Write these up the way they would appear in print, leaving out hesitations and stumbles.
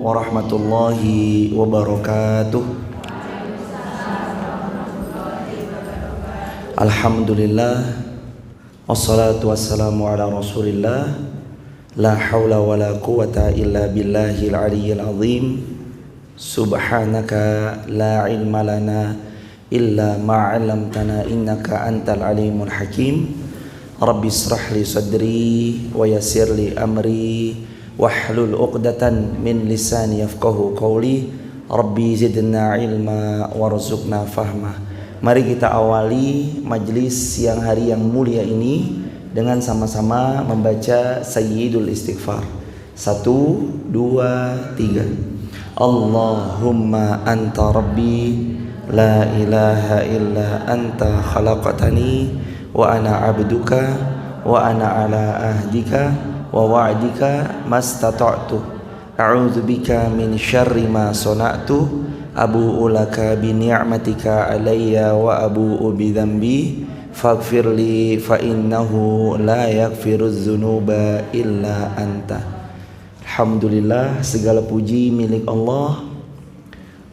warahmatullahi wabarakatuh. Alhamdulillah, wassalatu wassalamu ala rasulillah. La hawla wa la quwata illa billahil aliyyil azim. Subhanaka la ilma lana illa ma'alamtana innaka antal alimul hakim. Rabbi israh li sadri wa yassir li amri wahlul uqdatan min lisani yafqahu qawli. Rabbi zidna ilma warzuqna fahma. Mari kita awali majlis siang hari yang mulia ini dengan sama-sama membaca Sayyidul Istighfar. 1, 2, 3. Allahumma anta rabbi la ilaha illa anta khalaqtani wa ana abduka wa ana ala ahdika wa wa'dika mastata'tu a'udzu bika min syarri ma sana'tu abu'u laka bi ni'matika alayya wa abu'u bi dzambi faghfirli fa innahu la yaghfirudz dzunuba illa anta. Alhamdulillah, segala puji milik Allah.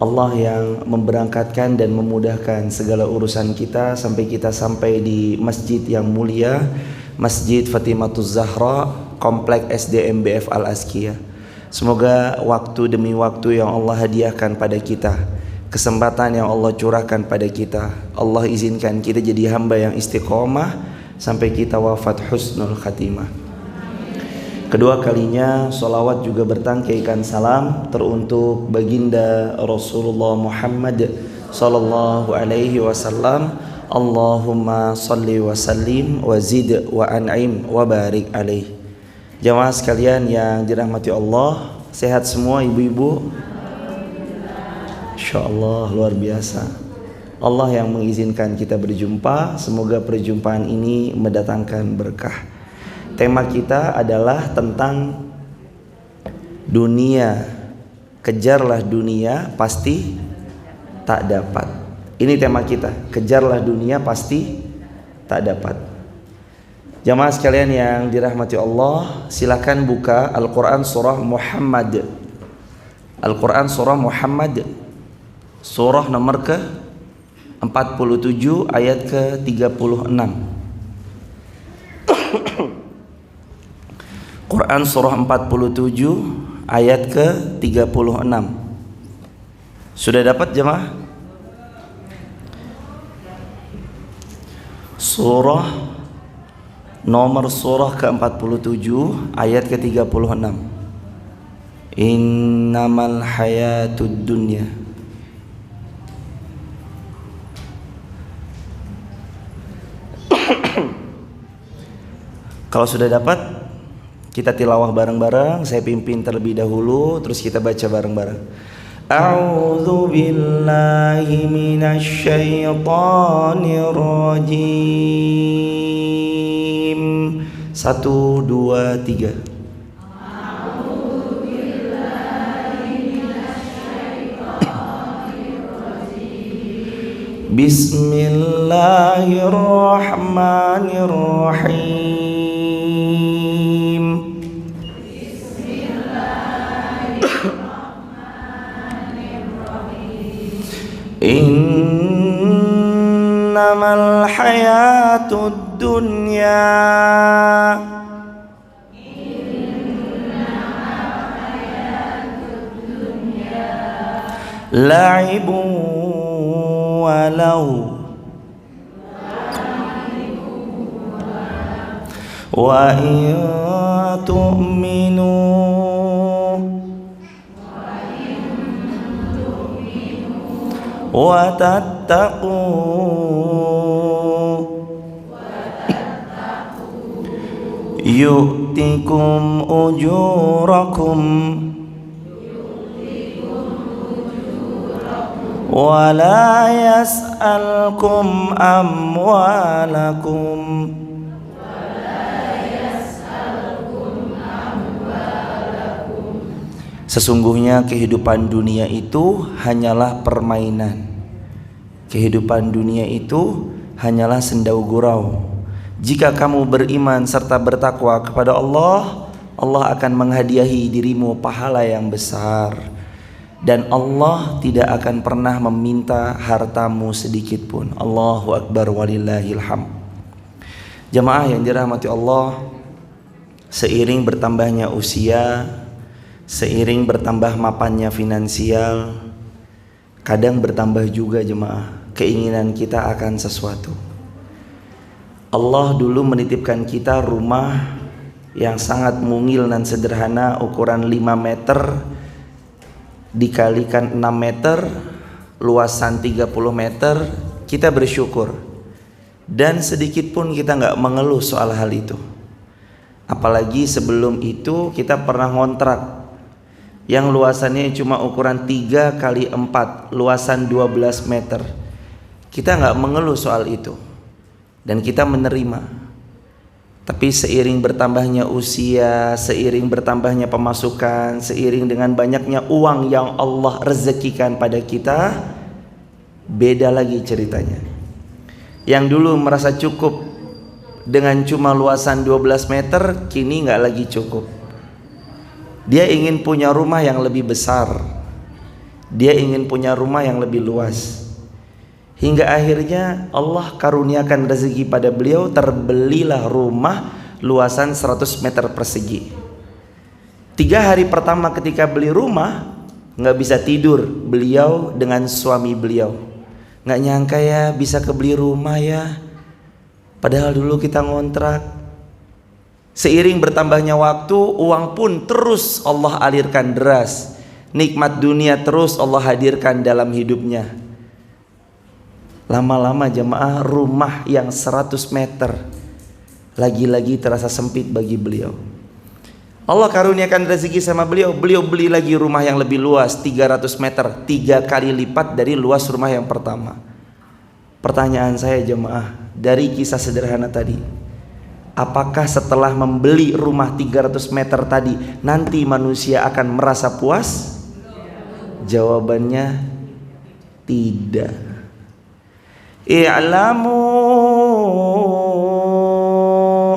Allah yang memberangkatkan dan memudahkan segala urusan kita sampai di masjid yang mulia, Masjid Fatimatuz Zahra, Komplek SDMBF Al-Azkiyah. Semoga waktu demi waktu yang Allah hadiahkan pada kita, kesempatan yang Allah curahkan pada kita, Allah izinkan kita jadi hamba yang istiqomah sampai kita wafat husnul khatimah. Kedua kalinya salawat juga bertangkaikan salam teruntuk baginda Rasulullah Muhammad sallallahu alaihi wasallam. Allahumma salli wa sallim wa zid wa an'im wa barik alaih. Jamaah sekalian yang dirahmati Allah, sehat semua ibu-ibu? Insyaallah luar biasa. Allah yang mengizinkan kita berjumpa, semoga perjumpaan ini mendatangkan berkah. Tema kita adalah tentang dunia. Kejarlah dunia pasti tak dapat. Ini tema kita. Kejarlah dunia pasti tak dapat. Jamaah sekalian yang dirahmati Allah, silakan buka Al-Quran surah Muhammad. Al-Quran surah Muhammad, surah nomor ke 47 ayat ke 36. Quran surah 47 ayat ke 36. Sudah dapat jemaah? Surah nomor surah ke-47 ayat ke 36. Innamal hayatud dunya. Kalau sudah dapat, kita tilawah bareng-bareng. Saya pimpin terlebih dahulu, terus kita baca bareng-bareng. A'udzu billahi minasy syaithanir rajim. 1, 2, 3. A'udzu billahi minasy syaithanir rajim. Bismillahirrahmanirrahim. Innamal hayatud dunya la'ibun walau wa in tu'minu wa tattaqu yu'tikum ujurakum wa la yas'alkum amwalakum. Sesungguhnya kehidupan dunia itu hanyalah permainan. Kehidupan dunia itu hanyalah sendau gurau. Jika kamu beriman serta bertakwa kepada Allah, Allah akan menghadiahi dirimu pahala yang besar. Dan Allah tidak akan pernah meminta hartamu sedikit pun. Allahu Akbar walillahil hamd. Jamaah yang dirahmati Allah, seiring bertambahnya usia, seiring bertambah mapannya finansial, kadang bertambah juga jemaah keinginan kita akan sesuatu. Allah dulu menitipkan kita rumah yang sangat mungil dan sederhana, ukuran 5 meter dikalikan 6 meter, luasan 30 meter. Kita bersyukur dan sedikit pun kita nggak mengeluh soal hal itu. Apalagi sebelum itu kita pernah ngontrak yang luasannya cuma ukuran 3 kali 4, luasan 12 meter. Kita nggak mengeluh soal itu dan kita menerima. Tapi seiring bertambahnya usia, seiring bertambahnya pemasukan, seiring dengan banyaknya uang yang Allah rezekikan pada kita, beda lagi ceritanya. Yang dulu merasa cukup dengan cuma luasan 12 meter, kini nggak lagi cukup. Dia ingin punya rumah yang lebih besar, dia ingin punya rumah yang lebih luas. Hingga akhirnya Allah karuniakan rezeki pada beliau, terbelilah rumah luasan 100 meter persegi. 3 hari pertama ketika beli rumah, nggak bisa tidur beliau dengan suami beliau. Nggak nyangka ya bisa kebeli rumah ya, padahal dulu kita ngontrak. Seiring bertambahnya waktu, uang pun terus Allah alirkan deras. Nikmat dunia terus Allah hadirkan dalam hidupnya. Lama-lama jemaah, rumah yang 100 meter lagi-lagi terasa sempit bagi beliau. Allah karuniakan rezeki sama beliau, beliau beli lagi rumah yang lebih luas 300 meter, 3 kali lipat dari luas rumah yang pertama. Pertanyaan saya jemaah, dari kisah sederhana tadi, apakah setelah membeli rumah 300 meter tadi nanti manusia akan merasa puas? Jawabannya tidak. I'lamu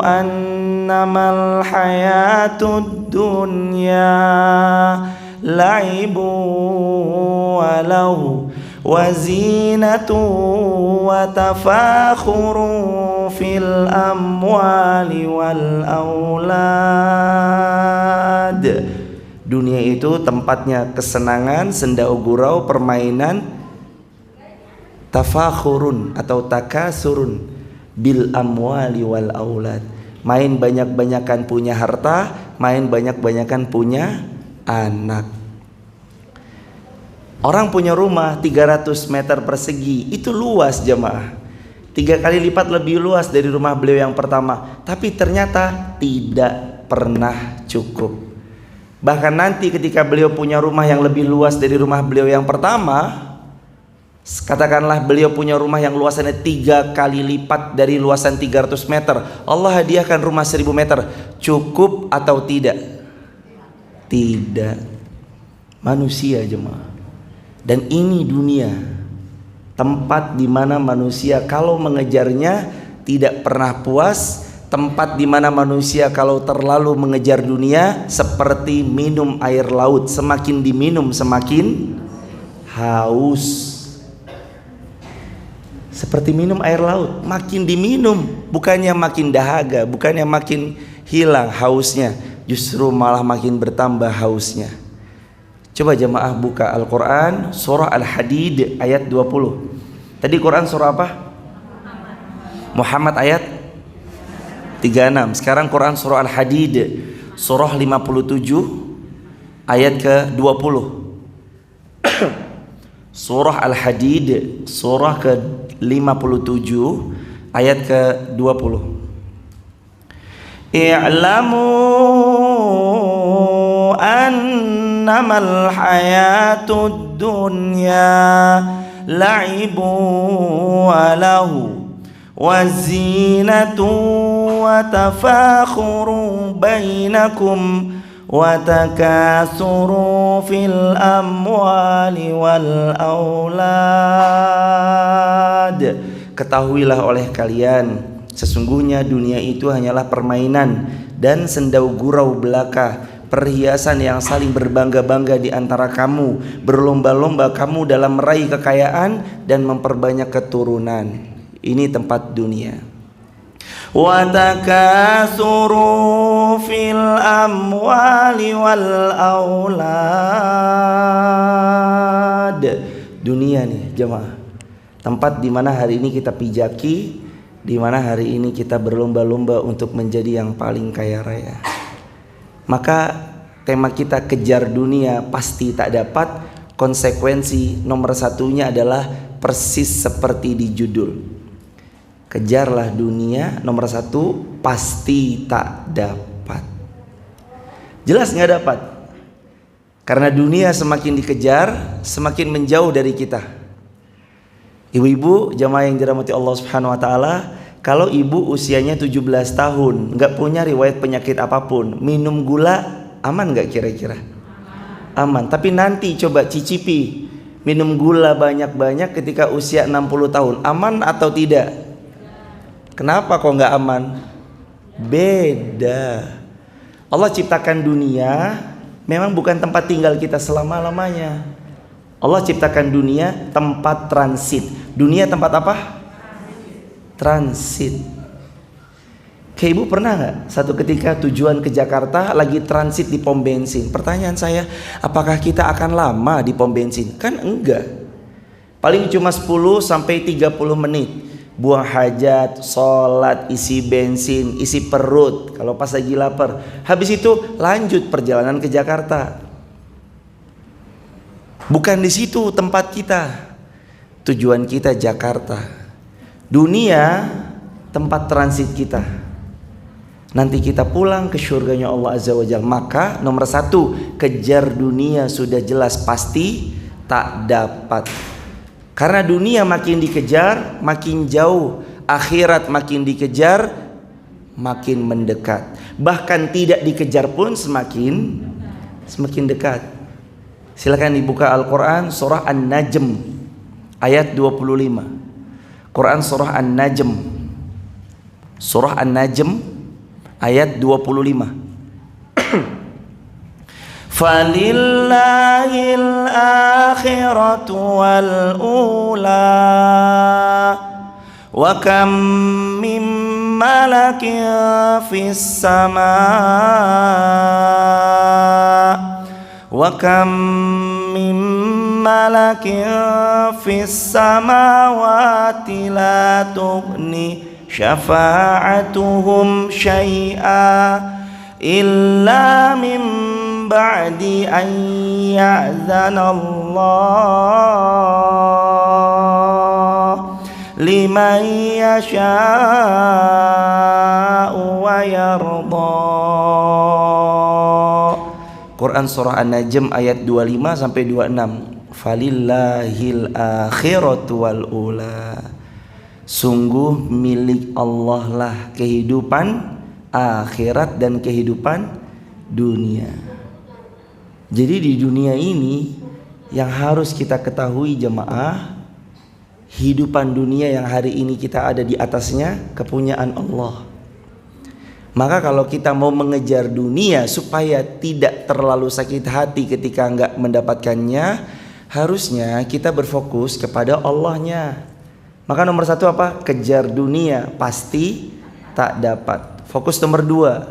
annamal hayatud dunya la'ibu wa lahu wa zinatu wa tafakhuru fil amwali wal aulad. Dunia itu tempatnya kesenangan, senda gurau, permainan, tafakhurun atau takasurun bil amwali wal aulad. Main banyak-banyakan punya harta, main banyak-banyakan punya anak. Orang punya rumah 300 meter persegi, itu luas jemaah, 3 kali lipat lebih luas dari rumah beliau yang pertama. Tapi ternyata tidak pernah cukup. Bahkan nanti ketika beliau punya rumah yang lebih luas dari rumah beliau yang pertama, katakanlah beliau punya rumah yang luasannya 3 kali lipat dari luasan 300 meter, Allah hadiahkan rumah 1000 meter. Cukup atau tidak? Tidak. Manusia jemaah. Dan ini dunia, tempat di mana manusia kalau mengejarnya tidak pernah puas, tempat di mana manusia kalau terlalu mengejar dunia seperti minum air laut, semakin diminum semakin haus. Seperti minum air laut, makin diminum bukannya makin dahaga, bukannya makin hilang hausnya, justru malah makin bertambah hausnya. Coba jemaah buka Al-Quran surah Al-Hadid ayat 20. Tadi Quran surah apa? Muhammad ayat 36. Sekarang Quran surah Al-Hadid surah 57 ayat ke-20. Surah Al-Hadid surah ke-57 ayat ke-20. I'lamu annamal hayatud dunya la'ibu wa lahu wa zinatu wa tafakhuru bainakum wa takasuru fil amwali wal aulad. Ketahuilah oleh kalian Sesungguhnya dunia itu hanyalah permainan dan sendau gurau belaka, perhiasan yang saling berbangga-bangga di antara kamu, berlomba-lomba kamu dalam meraih kekayaan dan memperbanyak keturunan. Ini tempat dunia. Wa takatsuru fil amwali wal aulad. Dunia nih jemaah, tempat di mana hari ini kita pijaki, di mana hari ini kita berlomba-lomba untuk menjadi yang paling kaya raya. Maka tema kita kejar dunia pasti tak dapat. Konsekuensi nomor satunya adalah persis seperti di judul. Kejarlah dunia, nomor satu pasti tak dapat. Jelas nggak dapat. Karena dunia semakin dikejar, semakin menjauh dari kita. Ibu-ibu jamaah yang dirahmati Allah Subhanahu wa taala, kalau ibu usianya 17 tahun, nggak punya riwayat penyakit apapun, minum gula aman nggak kira-kira? Aman. Tapi nanti coba cicipi minum gula banyak-banyak ketika usia 60 tahun, aman atau tidak? Kenapa kok nggak aman? Beda. Allah ciptakan dunia memang bukan tempat tinggal kita selama-lamanya. Allah ciptakan dunia tempat transit. Dunia tempat apa? Transit. Kayak ibu pernah nggak satu ketika tujuan ke Jakarta lagi transit di pom bensin? Pertanyaan saya, apakah kita akan lama di pom bensin? Kan enggak. Paling cuma 10 sampai 30 menit. Buang hajat, sholat, isi bensin, isi perut kalau pas lagi lapar. Habis itu lanjut perjalanan ke Jakarta. Bukan di situ tempat kita. Tujuan kita Jakarta. Dunia tempat transit kita. Nanti kita pulang ke surganya Allah Azza wa Jalla. Maka nomor satu, kejar dunia sudah jelas pasti tak dapat. Karena dunia makin dikejar makin jauh, akhirat makin dikejar makin mendekat. Bahkan tidak dikejar pun semakin dekat. Silakan dibuka Al-Quran surah An-Najm ayat 25. Quran surah An-Najm, surah An-Najm ayat 25. Falillahil akhiratu wal ula wa kam min malakin fis sama wa kam min malakin fis samawati la tughni syafa'atuhum syai'a illa min ba'di an ya'zana Allah liman yasha'u wa yarda. Quran surah An-Najm ayat 25 sampai 26. Falillahil akhiratu wal ula. Sungguh milik Allah lah kehidupan akhirat dan kehidupan dunia. Jadi di dunia ini yang harus kita ketahui jemaah, hidupan dunia yang hari ini kita ada di atasnya kepunyaan Allah. Maka kalau kita mau mengejar dunia supaya tidak terlalu sakit hati ketika enggak mendapatkannya, harusnya kita berfokus kepada Allahnya. Maka nomor satu apa? Kejar dunia pasti tak dapat. Fokus nomor dua,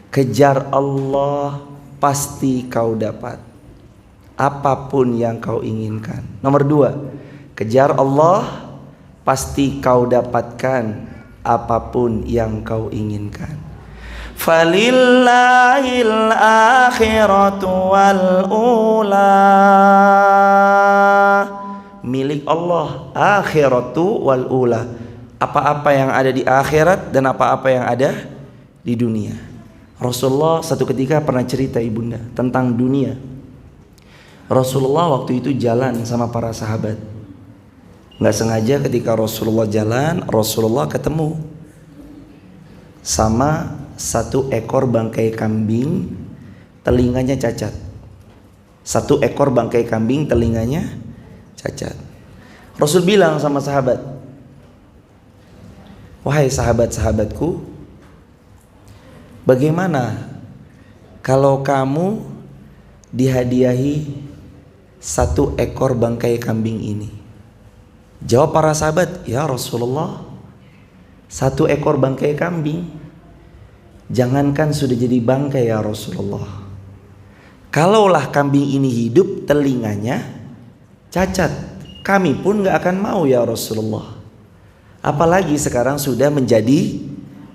kejar Allah pasti kau dapat apapun yang kau inginkan. Nomor dua, kejar Allah pasti kau dapatkan apapun yang kau inginkan. Falillahil akhiratu wal ula. Milik Allah akhiratu wal ula. Apa-apa yang ada di akhirat dan apa-apa yang ada di dunia. Rasulullah satu ketika pernah cerita ibunda tentang dunia. Rasulullah waktu itu jalan sama para sahabat. Nggak sengaja ketika Rasulullah jalan, Rasulullah ketemu sama satu ekor bangkai kambing, telinganya cacat. Satu ekor bangkai kambing, telinganya cacat. Rasul bilang sama sahabat, Wahai sahabat-sahabatku, bagaimana kalau kamu dihadiahi 1 ekor bangkai kambing ini? Jawab para sahabat, ya Rasulullah, 1 ekor bangkai kambing, jangankan sudah jadi bangkai ya Rasulullah, kalaulah kambing ini hidup, telinganya cacat, kami pun gak akan mau ya Rasulullah. Apalagi sekarang sudah menjadi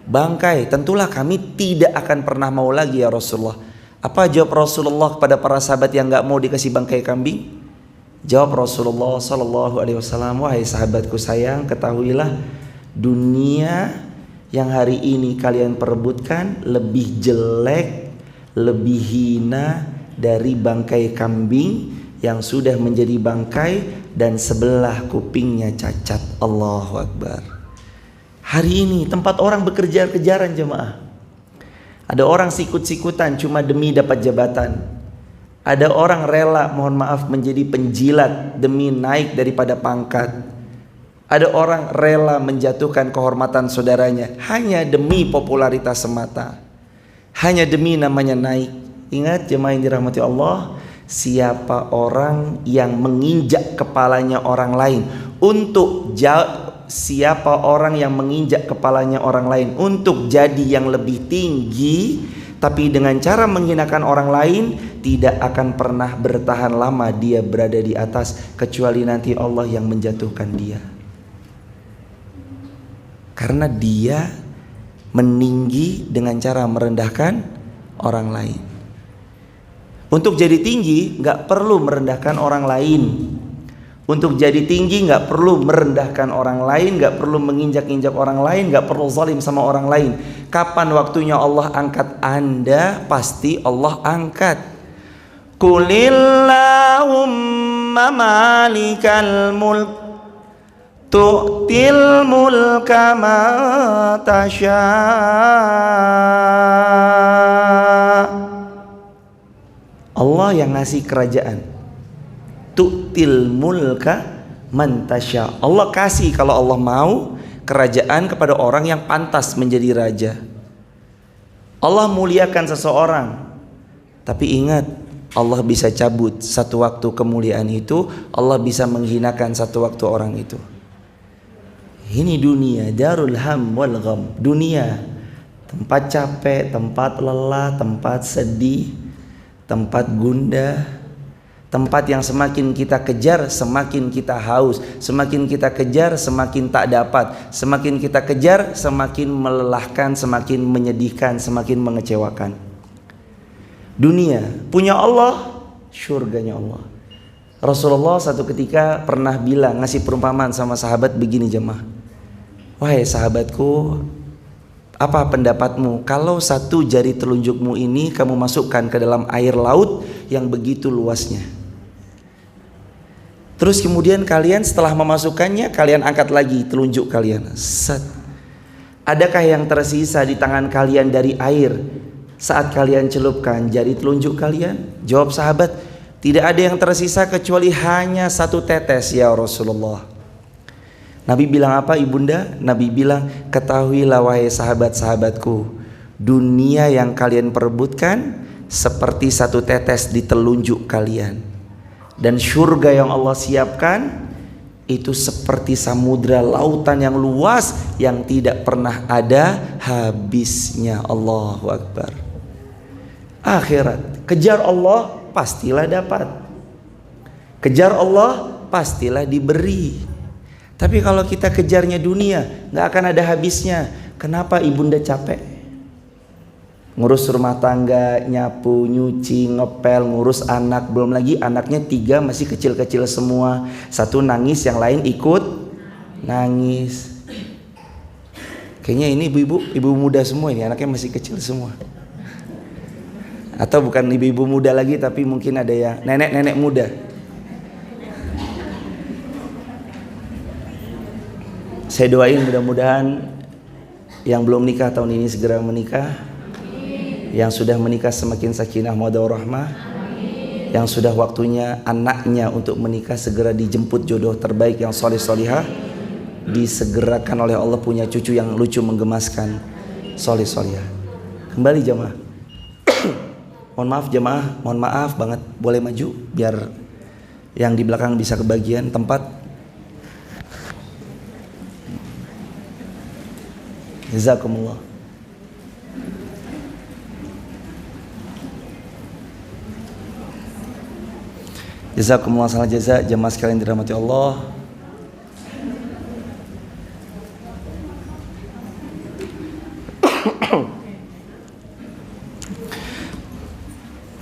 bangkai, tentulah kami tidak akan pernah mau lagi ya Rasulullah. Apa jawab Rasulullah kepada para sahabat yang gak mau dikasih bangkai kambing? Jawab Rasulullah SAW, wahai sahabatku sayang, ketahuilah dunia yang hari ini kalian perebutkan lebih jelek, lebih hina dari bangkai kambing yang sudah menjadi bangkai dan sebelah kupingnya cacat. Allahu Akbar. Hari ini tempat orang bekerja-kejaran jemaah. Ada orang sikut-sikutan cuma demi dapat jabatan. Ada orang rela, mohon maaf, menjadi penjilat demi naik daripada pangkat. Ada orang rela menjatuhkan kehormatan saudaranya hanya demi popularitas semata, hanya demi namanya naik. Ingat jemaah yang dirahmati Allah, siapa orang yang menginjak kepalanya orang lain untuk siapa orang yang menginjak kepalanya orang lain untuk jadi yang lebih tinggi, tapi dengan cara menghinakan orang lain, tidak akan pernah bertahan lama dia berada di atas, kecuali nanti Allah yang menjatuhkan dia. Karena dia meninggi dengan cara merendahkan orang lain. Untuk jadi tinggi gak perlu merendahkan orang lain. Untuk jadi tinggi gak perlu merendahkan orang lain, gak perlu menginjak-injak orang lain, gak perlu zalim sama orang lain. Kapan waktunya Allah angkat Anda, pasti Allah angkat. Qulillahumma malikal mulk tu'til mulka ma tasha. Allah yang ngasih kerajaan. Tu'til mulka man tasha. Allah kasih kalau Allah mau kerajaan kepada orang yang pantas menjadi raja. Allah muliakan seseorang, tapi ingat, Allah bisa cabut satu waktu kemuliaan itu, Allah bisa menghinakan satu waktu orang itu. Ini dunia, darul ham wal gham. Dunia, tempat capek, tempat lelah, tempat sedih, tempat gundah, tempat yang semakin kita kejar semakin kita haus, semakin kita kejar semakin tak dapat, semakin kita kejar semakin melelahkan, semakin menyedihkan, semakin mengecewakan. Dunia punya Allah, surganya Allah. Rasulullah satu ketika pernah bilang, ngasih perumpamaan sama sahabat begini jemaah, wahai sahabatku, apa pendapatmu kalau 1 jari telunjukmu ini kamu masukkan ke dalam air laut yang begitu luasnya, terus kemudian kalian setelah memasukkannya, kalian angkat lagi telunjuk kalian, set, adakah yang tersisa di tangan kalian dari air saat kalian celupkan jari telunjuk kalian? Jawab sahabat, tidak ada yang tersisa kecuali hanya 1 tetes ya Rasulullah. Nabi bilang apa ibunda? Nabi bilang, ketahuilah wahai sahabat-sahabatku, dunia yang kalian perebutkan seperti 1 tetes di telunjuk kalian, dan surga yang Allah siapkan itu seperti samudra lautan yang luas yang tidak pernah ada habisnya. Allahu Akbar. Akhirat, kejar Allah pastilah dapat, kejar Allah pastilah diberi. Tapi kalau kita kejarnya dunia, gak akan ada habisnya. Kenapa ibunda capek? Ngurus rumah tangga, nyapu, nyuci, ngepel, ngurus anak, belum lagi anaknya 3 masih kecil-kecil semua. 1 nangis, yang lain ikut nangis. Kayaknya ini ibu muda semua ini, anaknya masih kecil semua. Atau bukan ibu-ibu muda lagi, tapi mungkin ada yang nenek-nenek muda. Saya doain mudah-mudahan yang belum nikah tahun ini segera menikah, yang sudah menikah semakin sakinah mawaddah warahmah, yang sudah waktunya anaknya untuk menikah segera dijemput jodoh terbaik yang soleh solihah, disegerakan oleh Allah punya cucu yang lucu menggemaskan, soleh soleh. Kembali jamaah. Mohon maaf jamaah, mohon maaf banget, boleh maju biar yang di belakang bisa kebagian tempat. Jazakumullah. Jazakumullah salah jaza jamaah sekalian dirahmati Allah.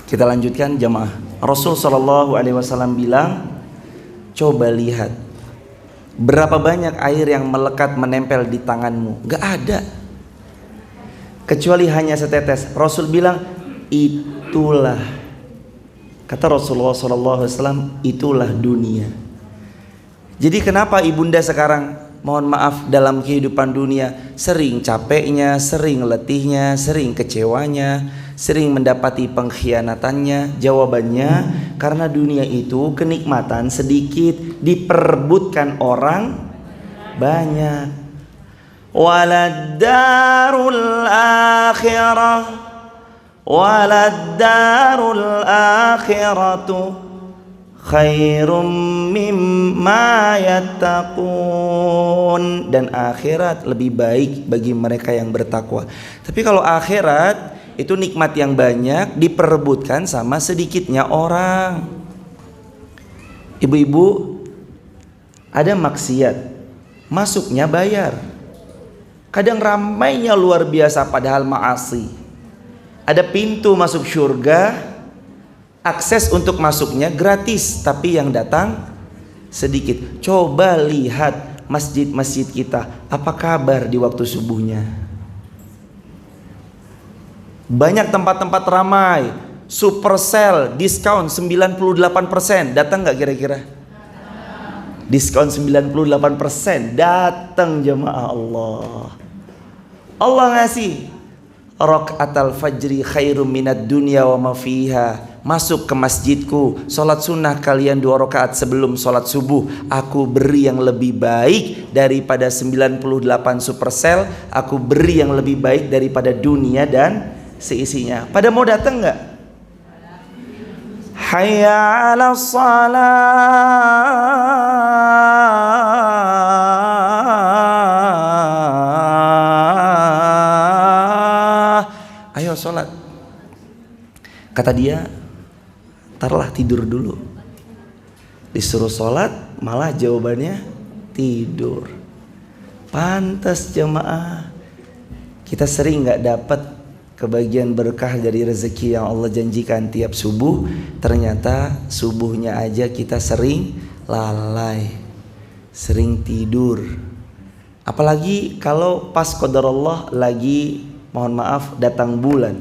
Kita lanjutkan jamaah. Rasul sallallahu alaihi wasallam bilang, coba lihat berapa banyak air yang melekat menempel di tanganmu. Gak ada, kecuali hanya setetes. Rasul bilang itulah, kata Rasulullah sallallahu alaihi wasallam, itulah dunia. Jadi kenapa ibunda sekarang, mohon maaf, dalam kehidupan dunia sering capeknya, sering letihnya, sering kecewanya, sering mendapati pengkhianatannya? Jawabannya karena dunia itu kenikmatan sedikit diperebutkan orang banyak. Walad darul akhirah, walad darul akhiratu khairum mimma yattaqun, dan akhirat lebih baik bagi mereka yang bertakwa. Tapi kalau akhirat itu nikmat yang banyak diperebutkan sama sedikitnya orang. Ibu-ibu, ada maksiat, masuknya bayar. Kadang ramainya luar biasa padahal maasi. Ada pintu masuk surga, akses untuk masuknya gratis, tapi yang datang sedikit. Coba lihat masjid-masjid kita, apa kabar di waktu subuhnya? Banyak tempat-tempat ramai, super sale, diskon 98%. Datang nggak kira-kira? Diskon 98%. Datang jemaah Allah. Allah ngasih rakaatal fajri khairum minad dunya wa ma fiha. Masuk ke masjidku, sholat sunnah kalian 2 rakaat sebelum sholat subuh, aku beri yang lebih baik daripada 98 super sale. Aku beri yang lebih baik daripada dunia dan seisinya. Pada mau datang nggak? Hayya 'alas shalah. Ayo sholat. Kata dia, tarlah tidur dulu. Disuruh sholat malah jawabannya tidur. Pantas jemaah, kita sering nggak dapat kebagian berkah dari rezeki yang Allah janjikan tiap subuh. Ternyata subuhnya aja kita sering lalai, sering tidur. Apalagi kalau pas qadarullah lagi, mohon maaf, datang bulan,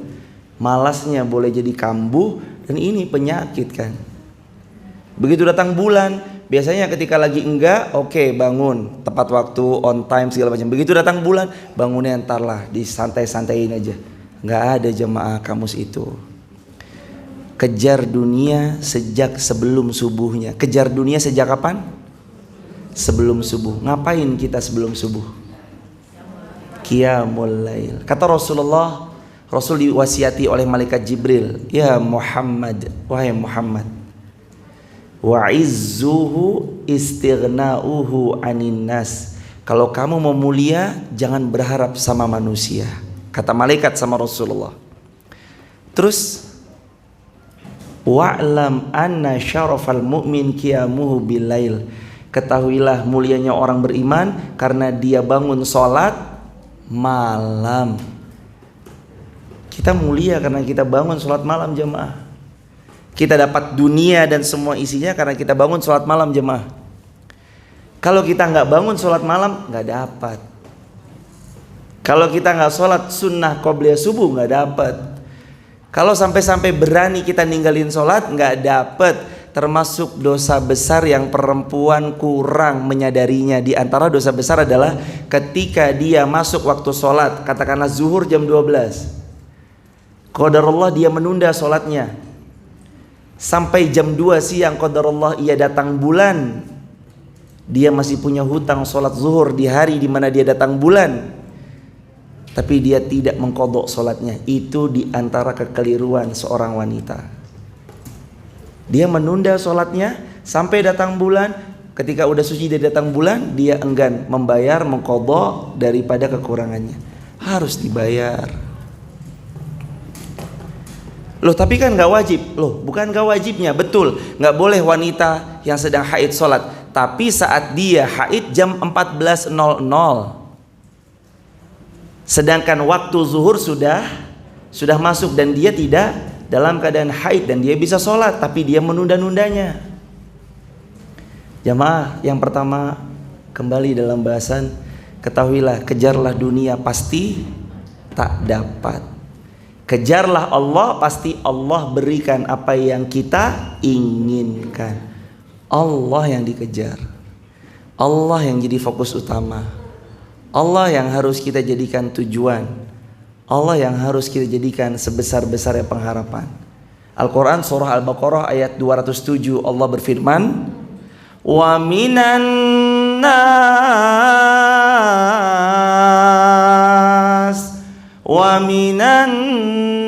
malasnya boleh jadi kambuh, dan ini penyakit kan. Begitu datang bulan, biasanya ketika lagi enggak, oke, bangun tepat waktu, on time segala macam. Begitu datang bulan, bangunnya entarlah, disantai-santaiin aja. Nggak ada jemaah kamus itu. Kejar dunia sejak sebelum subuhnya. Kejar dunia sejak kapan? Sebelum subuh. Ngapain kita sebelum subuh? Qiyamul lail. Kata Rasulullah, Rasul diwasiati oleh malaikat Jibril, ya Muhammad, wahai Muhammad, wa izzuhu istighna'uhu anin nas. Kalau kamu mau mulia, jangan berharap sama manusia. Kata malaikat sama Rasulullah. Terus, wa'lam anna syarafal mu'min qiyamuhu bilail. Ketahuilah mulianya orang beriman karena dia bangun sholat malam. Kita mulia karena kita bangun sholat malam jemaah. Kita dapat dunia dan semua isinya karena kita bangun sholat malam jemaah. Kalau kita nggak bangun sholat malam, nggak dapat. Kalau kita nggak sholat sunnah qobliyah subuh, nggak dapat. Kalau sampai-sampai berani kita ninggalin sholat, nggak dapat. Termasuk dosa besar yang perempuan kurang menyadarinya. Di antara dosa besar adalah ketika dia masuk waktu sholat, katakanlah zuhur jam 12, qadarullah dia menunda sholatnya sampai jam 2 siang, qadarullah ia datang bulan. Dia masih punya hutang sholat zuhur di hari di mana dia datang bulan, tapi dia tidak mengqadha sholatnya. Itu di antara kekeliruan seorang wanita. Dia menunda sholatnya sampai datang bulan. Ketika udah suci dia datang bulan, dia enggan membayar, mengqadha daripada kekurangannya. Harus dibayar. Loh tapi kan gak wajib. Loh bukan gak wajibnya, betul. Gak boleh wanita yang sedang haid sholat. Tapi saat dia haid jam 14.00, sedangkan waktu zuhur sudah masuk dan dia tidak dalam keadaan haid dan dia bisa sholat, tapi dia menunda-nundanya. Jamaah, yang pertama kembali dalam bahasan, ketahuilah, kejarlah dunia pasti tak dapat. Kejarlah Allah, pasti Allah berikan apa yang kita inginkan. Allah yang dikejar, Allah yang jadi fokus utama, Allah yang harus kita jadikan tujuan, Allah yang harus kita jadikan sebesar-besarnya pengharapan. Al-Quran surah Al-Baqarah ayat 207, Allah berfirman, wa minan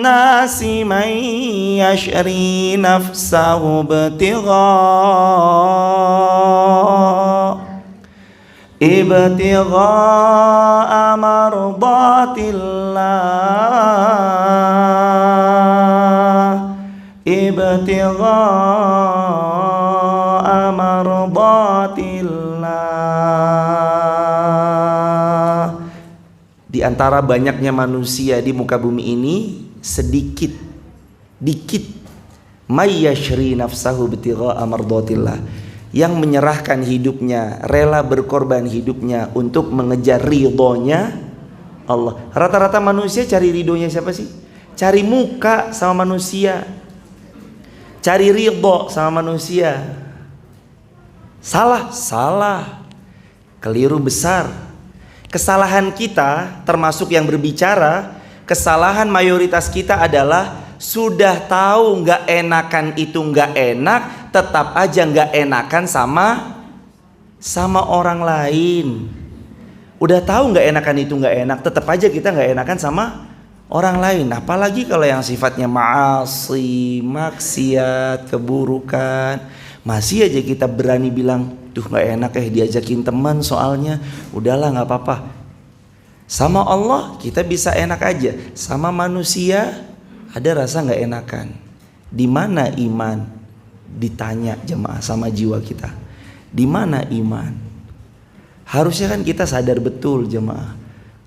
nasi man yashri nafsahu ibtigha'a mardatillah. Di antara banyaknya manusia di muka bumi ini, dikit may yashri nafsahu ibtigha'a mardatillah, yang menyerahkan hidupnya, rela berkorban hidupnya untuk mengejar ridhonya Allah. Rata-rata manusia cari ridhonya siapa sih? Cari muka sama manusia, cari ridho sama manusia. Salah, keliru besar. Kesalahan kita, termasuk yang berbicara, kesalahan mayoritas kita adalah sudah tahu nggak enakan itu nggak enak, tetap aja nggak enakan sama orang lain. Udah tahu nggak enakan itu nggak enak, tetap aja kita nggak enakan sama orang lain. Apalagi kalau yang sifatnya ma'asi, maksiat, keburukan, masih aja kita berani bilang, duh nggak enak diajakin teman soalnya, udahlah nggak apa-apa. Sama Allah kita bisa enak aja, sama manusia ada rasa nggak enakan. Di mana iman? Ditanya jemaah sama jiwa kita. Di mana iman? Harusnya kan kita sadar betul jemaah.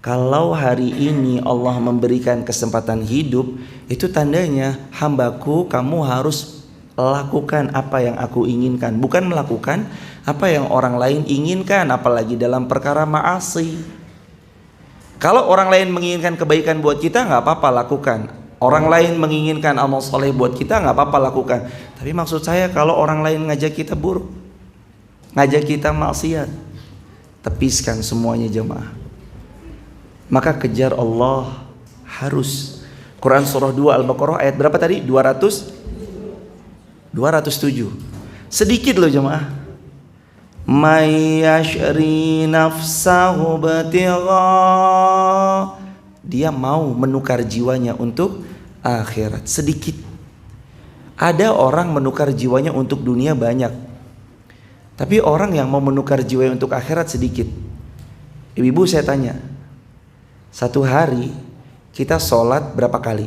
Kalau hari ini Allah memberikan kesempatan hidup, itu tandanya, hambaku, kamu harus lakukan apa yang aku inginkan, bukan melakukan apa yang orang lain inginkan, apalagi dalam perkara ma'asi. Kalau orang lain menginginkan kebaikan buat kita, nggak apa-apa lakukan. Orang lain menginginkan amal soleh buat kita, nggak apa-apa lakukan. Tapi maksud saya, kalau orang lain ngajak kita buruk, ngajak kita maksiat, tepiskan semuanya jemaah. Maka kejar Allah harus. Quran surah 2 Al-Baqarah ayat berapa tadi? 207. Sedikit loh jemaah. May yashri nafsahu ibtigha', dia mau menukar jiwanya untuk akhirat. Sedikit. Ada orang menukar jiwanya untuk dunia banyak, tapi orang yang mau menukar jiwanya untuk akhirat sedikit. Ibu-ibu saya tanya, satu hari kita sholat berapa kali?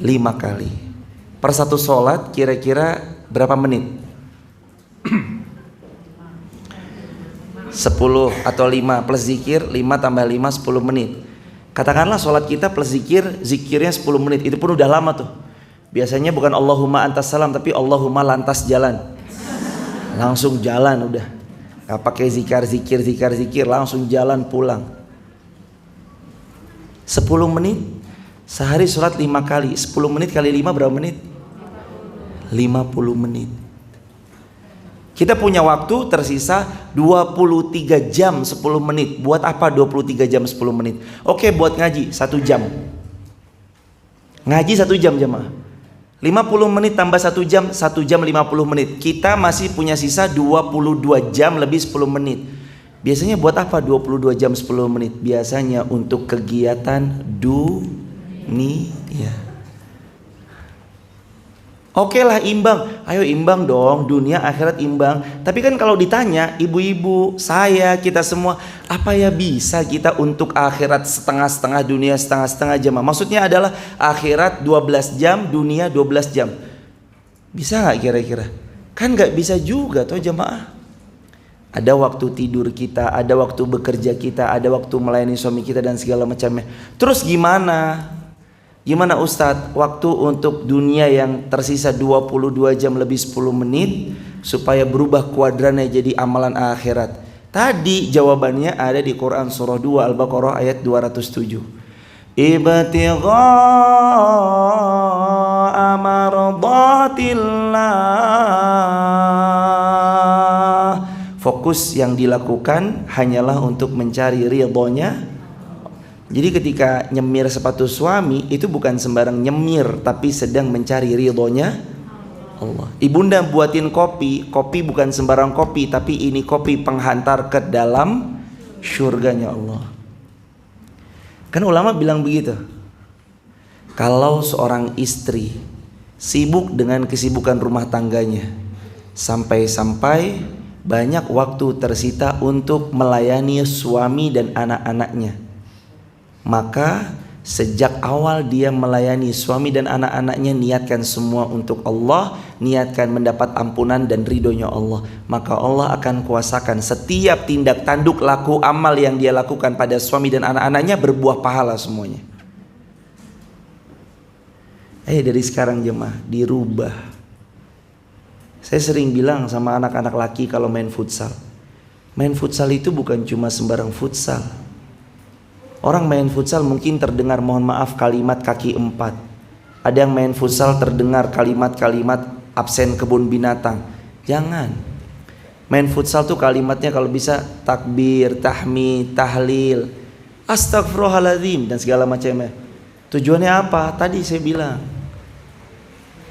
5 kali. Per satu sholat kira-kira berapa menit? 10 atau 5 plus zikir, 5 tambah 5 10 menit. Katakanlah sholat kita plus zikirnya 10 menit. Itu pun udah lama tuh. Biasanya bukan Allahumma antas salam, tapi Allahumma lantas jalan. Langsung jalan udah. Gak pakai zikir, langsung jalan pulang. 10 menit. Sehari sholat 5 kali. 10 menit kali 5 berapa menit? 50 menit. Kita punya waktu tersisa 23 jam 10 menit. Buat apa 23 jam 10 menit? Oke, buat ngaji 1 jam. Ngaji 1 jam jemaah. 50 menit tambah 1 jam, 1 jam 50 menit. Kita masih punya sisa 22 jam lebih 10 menit. Biasanya buat apa 22 jam 10 menit? Biasanya untuk kegiatan dunia. Oke lah imbang, ayo imbang dong, dunia akhirat imbang. Tapi kan kalau ditanya ibu-ibu, saya, kita semua, apa ya bisa kita untuk akhirat setengah-setengah, dunia setengah-setengah jam? Maksudnya adalah akhirat 12 jam, dunia 12 jam. Bisa gak kira-kira? Kan gak bisa juga toh jemaah. Ada waktu tidur kita, ada waktu bekerja kita, ada waktu melayani suami kita dan segala macamnya. Terus gimana? Gimana Ustadz, waktu untuk dunia yang tersisa 22 jam lebih 10 menit supaya berubah kuadrannya jadi amalan akhirat? Tadi jawabannya ada di Quran surah 2 Al-Baqarah ayat 207. Ibtigha'a mardatillah. Fokus yang dilakukan hanyalah untuk mencari ridhonya. Jadi ketika nyemir sepatu suami itu bukan sembarang nyemir, tapi sedang mencari ridhonya Allah. Ibunda buatin kopi, kopi bukan sembarang kopi, tapi ini kopi penghantar ke dalam surganya Allah. Kan ulama bilang begitu. Kalau seorang istri sibuk dengan kesibukan rumah tangganya, sampai-sampai banyak waktu tersita untuk melayani suami dan anak-anaknya, maka sejak awal dia melayani suami dan anak-anaknya niatkan semua untuk Allah, niatkan mendapat ampunan dan ridhonya Allah, maka Allah akan kuasakan setiap tindak tanduk laku amal yang dia lakukan pada suami dan anak-anaknya berbuah pahala semuanya. Dari sekarang jemaah dirubah. Saya sering bilang sama anak-anak laki kalau main futsal itu bukan cuma sembarang futsal. Orang main futsal mungkin terdengar, mohon maaf, kalimat kaki 4. Ada yang main futsal terdengar kalimat-kalimat absen kebun binatang. Jangan. Main futsal tuh kalimatnya kalau bisa takbir, tahmid, tahlil, astagfirullahaladzim dan segala macamnya. Tujuannya apa? Tadi saya bilang,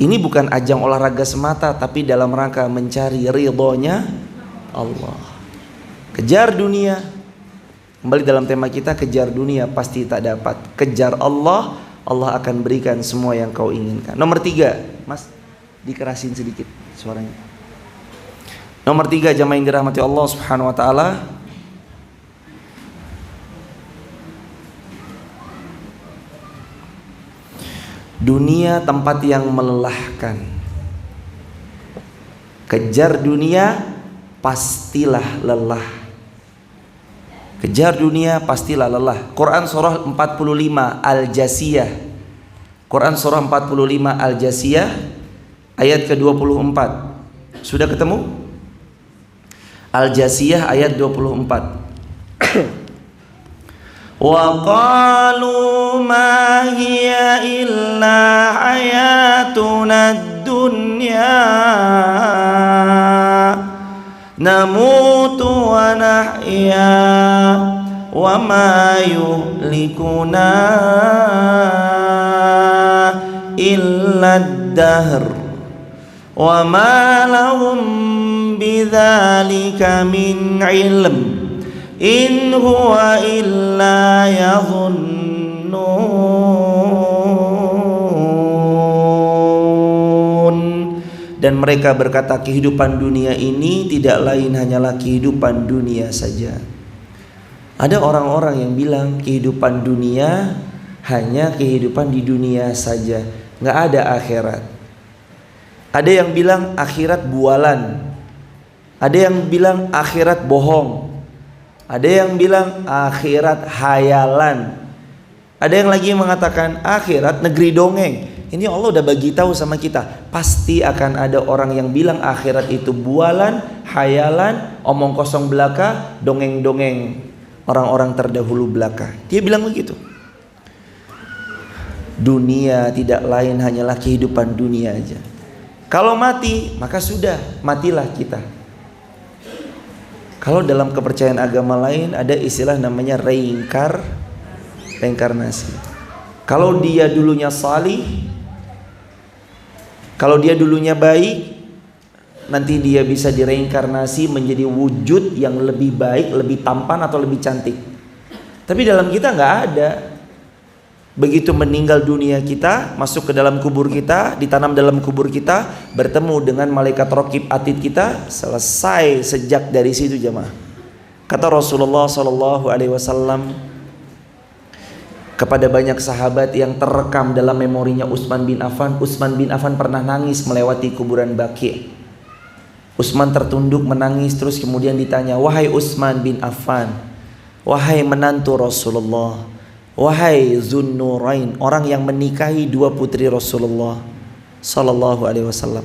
ini bukan ajang olahraga semata, tapi dalam rangka mencari ridhonya Allah. Kejar dunia. Kembali dalam tema kita, kejar dunia pasti tak dapat. Kejar Allah, Allah akan berikan semua yang kau inginkan. Nomor 3, Mas, dikerasin sedikit suaranya. Nomor 3, jamaah yang dirahmati Allah Subhanahu wa taala. Dunia tempat yang melelahkan. Kejar dunia pastilah lelah. Kejar dunia pastilah lelah. Quran surah 45 Al-Jasiyah. Quran surah 45 Al-Jasiyah ayat ke-24. Sudah ketemu? Al-Jasiyah ayat 24. Wa qalu ma hiya illa hayatuna ad-dunya namutu wa nahya wa ma yuhlikuna illa ad-dahr wa ma lahum bidzalika min ilm in huwa illa yadhunnun. Dan mereka berkata, kehidupan dunia ini tidak lain hanyalah kehidupan dunia saja. Ada orang-orang yang bilang kehidupan dunia hanya kehidupan di dunia saja, nggak ada akhirat. Ada yang bilang akhirat bualan. Ada yang bilang akhirat bohong. Ada yang bilang akhirat hayalan. Ada yang lagi mengatakan akhirat negeri dongeng. Ini Allah udah bagi tahu sama kita, pasti akan ada orang yang bilang akhirat itu bualan, hayalan, omong kosong belaka, dongeng-dongeng orang-orang terdahulu belaka. Dia bilang begitu. Dunia tidak lain hanyalah kehidupan dunia aja. Kalau mati, maka sudah, matilah kita. Kalau dalam kepercayaan agama lain ada istilah namanya reinkarnasi. Kalau dia dulunya salih, Kalau dia dulunya baik, nanti dia bisa direinkarnasi menjadi wujud yang lebih baik, lebih tampan atau lebih cantik. Tapi dalam kita nggak ada. Begitu meninggal dunia kita, masuk ke dalam kubur kita, ditanam dalam kubur kita, bertemu dengan malaikat raqib atid kita, selesai sejak dari situ jemaah. Kata Rasulullah SAW kepada banyak sahabat yang terekam dalam memorinya Utsman bin Affan. Utsman bin Affan pernah nangis melewati kuburan Baqi'. Utsman tertunduk menangis, terus kemudian ditanya, "Wahai Utsman bin Affan, wahai menantu Rasulullah, wahai Zunnurain, orang yang menikahi dua putri Rasulullah sallallahu alaihi wasallam,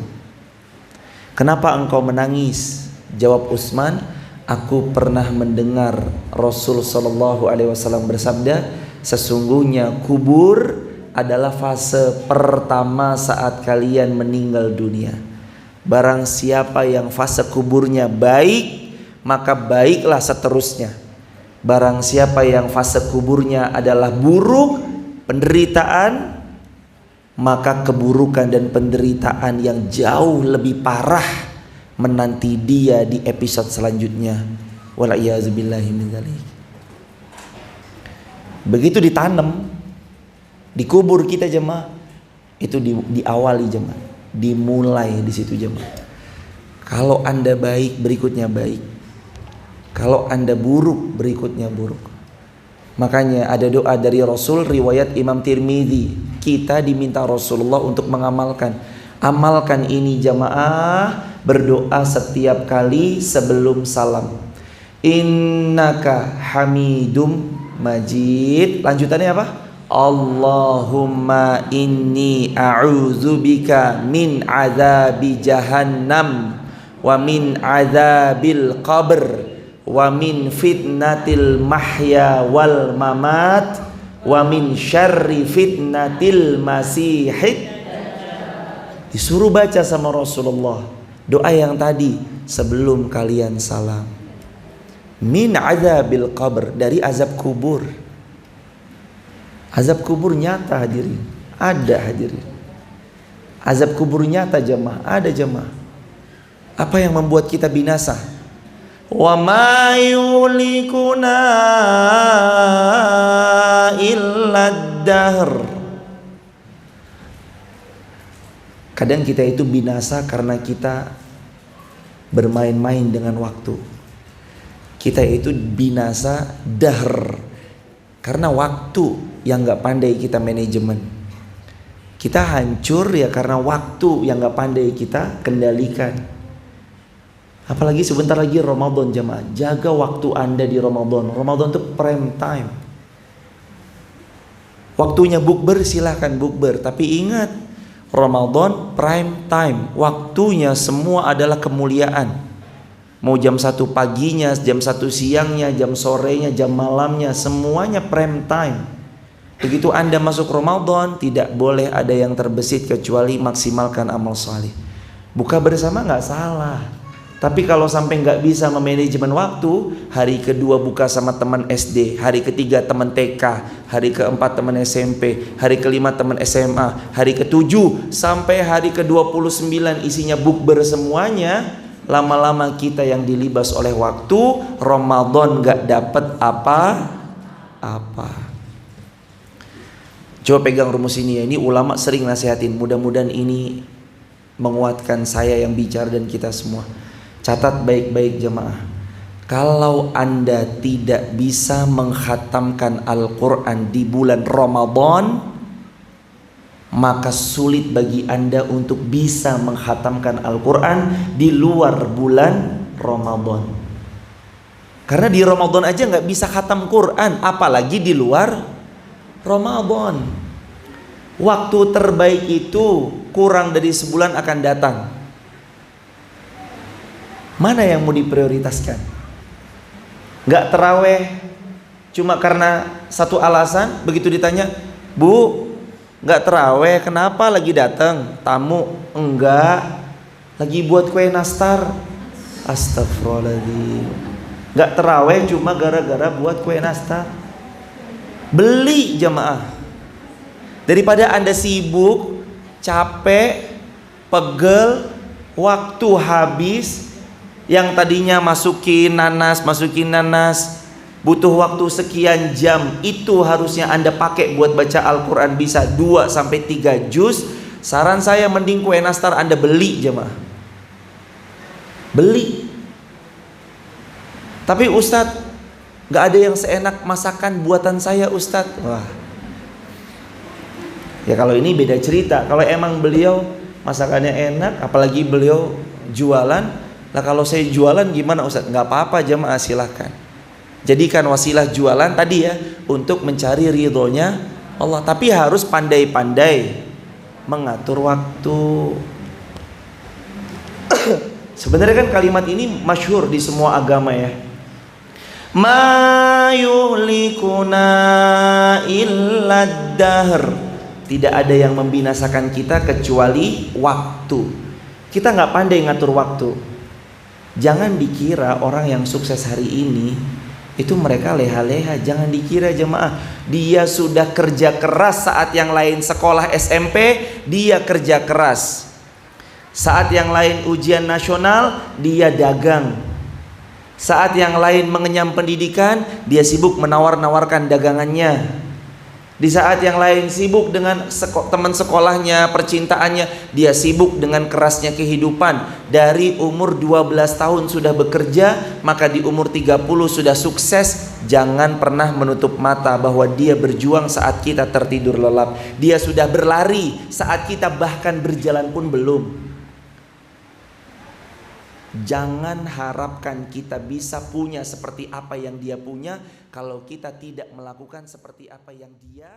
kenapa engkau menangis?" Jawab Utsman, "Aku pernah mendengar Rasul sallallahu alaihi wasallam bersabda, sesungguhnya kubur adalah fase pertama saat kalian meninggal dunia. Barang siapa yang fase kuburnya baik, maka baiklah seterusnya. Barang siapa yang fase kuburnya adalah buruk, penderitaan, maka keburukan dan penderitaan yang jauh lebih parah menanti dia di episode selanjutnya. Wala'iyyazubillahi min dzalik." Begitu ditanam di kubur kita jemaah, itu diawali jemaah, dimulai di situ jemaah. Kalau Anda baik, berikutnya baik. Kalau Anda buruk, berikutnya buruk. Makanya ada doa dari Rasul, riwayat Imam Tirmidzi. Kita diminta Rasulullah untuk mengamalkan. Amalkan ini jamaah, berdoa setiap kali sebelum salam. Innaka hamidum majid. Lanjutannya apa? Allahumma inni a'udzubika min azabi jahannam wa min azabil qabr wa min fitnatil mahya wal mamat wa min syarri fitnatil masihid. Disuruh baca sama Rasulullah doa yang tadi sebelum kalian salam. Min azabil qabr, dari azab kubur. Azab kubur nyata hadirin, ada hadirin. Azab kubur nyata jemaah, ada jemaah. Apa yang membuat kita binasa? Wa ma yulikuna illa dahr. Kadang kita itu binasa karena kita bermain-main dengan waktu. Kita itu binasa dahr karena waktu yang gak pandai kita manajemen. Kita hancur ya karena waktu yang gak pandai kita kendalikan. Apalagi sebentar lagi Ramadan jemaah. Jaga waktu Anda di Ramadan. Ramadan itu prime time. Waktunya bukber silahkan bukber, tapi ingat Ramadan prime time. Waktunya semua adalah kemuliaan. Mau jam 1 paginya, jam 1 siangnya, jam sorenya, jam malamnya, semuanya prime time. Begitu Anda masuk Ramadan, tidak boleh ada yang terbesit kecuali maksimalkan amal saleh. Buka bersama nggak salah, tapi kalau sampai nggak bisa memanajemen waktu, hari kedua buka sama teman SD, hari ketiga teman TK, hari keempat teman SMP, hari kelima teman SMA, hari ketujuh sampai hari ke-29 isinya bukber semuanya. Lama-lama kita yang dilibas oleh waktu, Ramadan gak dapat apa-apa. Coba pegang rumus ini ya. Ini ulama sering nasihatin. Mudah-mudahan ini menguatkan saya yang bicara dan kita semua. Catat baik-baik jemaah. Kalau Anda tidak bisa mengkhatamkan Al-Quran di bulan Ramadan, maka sulit bagi Anda untuk bisa mengkhatamkan Al-Quran di luar bulan Ramadan. Karena di Ramadan aja gak bisa khatam Quran, apalagi di luar Ramadan. Waktu terbaik itu kurang dari sebulan akan datang. Mana yang mau diprioritaskan? Gak terawih cuma karena satu alasan. Begitu ditanya, "Bu, nggak terawih, kenapa? Lagi datang tamu?" "Enggak, lagi buat kue nastar." Astagfirullahaladzim. Nggak terawih cuma gara-gara buat kue nastar. Beli jemaah. Daripada Anda sibuk, capek, pegel, waktu habis. Yang tadinya masukin nanas, butuh waktu sekian jam, itu harusnya Anda pakai buat baca Al-Quran bisa 2-3 juz. Saran saya mending kue nastar Anda beli jemaah. Beli. Tapi Ustadz, gak ada yang seenak masakan buatan saya Ustadz. Wah. Ya kalau ini beda cerita. Kalau emang beliau masakannya enak, apalagi beliau jualan. Nah kalau saya jualan gimana Ustadz? Gak apa-apa jemaah, silahkan. Jadikan wasilah jualan tadi ya untuk mencari ridhonya Allah. Tapi harus pandai-pandai mengatur waktu. Sebenarnya kan kalimat ini masyhur di semua agama ya. Ma yuhlikuna illa dahr. Tidak ada yang membinasakan kita kecuali waktu. Kita gak pandai ngatur waktu. Jangan dikira orang yang sukses hari ini itu mereka leha-leha. Jangan dikira jemaah, dia sudah kerja keras saat yang lain sekolah SMP, dia kerja keras. Saat yang lain ujian nasional, dia dagang. Saat yang lain mengenyam pendidikan, dia sibuk menawar-nawarkan dagangannya. Di saat yang lain sibuk dengan teman sekolahnya, percintaannya, dia sibuk dengan kerasnya kehidupan. Dari umur 12 tahun sudah bekerja, maka di umur 30 sudah sukses. Jangan pernah menutup mata bahwa dia berjuang saat kita tertidur lelap. Dia sudah berlari saat kita bahkan berjalan pun belum. Jangan harapkan kita bisa punya seperti apa yang dia punya kalau kita tidak melakukan seperti apa yang dia